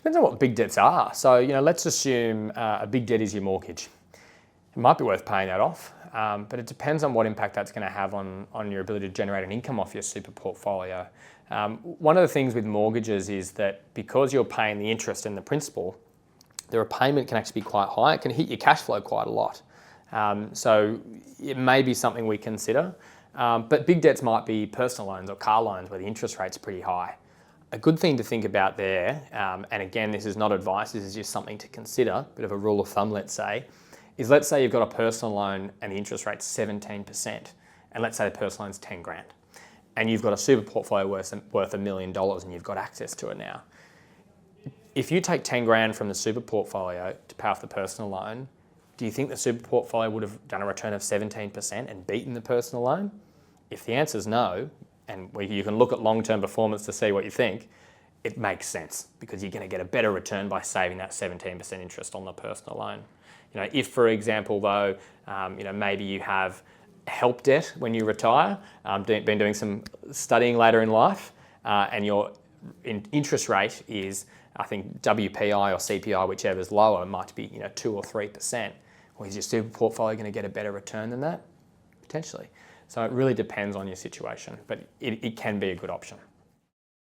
Depends on what big debts are. So, let's assume a big debt is your mortgage. It might be worth paying that off, but it depends on what impact that's going to have on your ability to generate an income off your super portfolio. One of the things with mortgages is that because you're paying the interest and the principal, the repayment can actually be quite high. It can hit your cash flow quite a lot. So it may be something we consider. But big debts might be personal loans or car loans where the interest rate's pretty high. A good thing to think about there, and again, this is not advice, this is just something to consider, a bit of a rule of thumb, let's say you've got a personal loan and the interest rate's 17%, and let's say the personal loan's 10 grand, and you've got a super portfolio worth $1 million and you've got access to it now. If you take 10 grand from the super portfolio to pay off the personal loan, do you think the super portfolio would have done a return of 17% and beaten the personal loan? If the answer is no, and you can look at long-term performance to see what you think, it makes sense because you're going to get a better return by saving that 17% interest on the personal loan. If, for example, though, maybe you have help debt when you retire, been doing some studying later in life, and your interest rate is, I think, WPI or CPI, whichever is lower, might be 2 or 3%. Well, is your super portfolio going to get a better return than that? Potentially. So it really depends on your situation, but it can be a good option.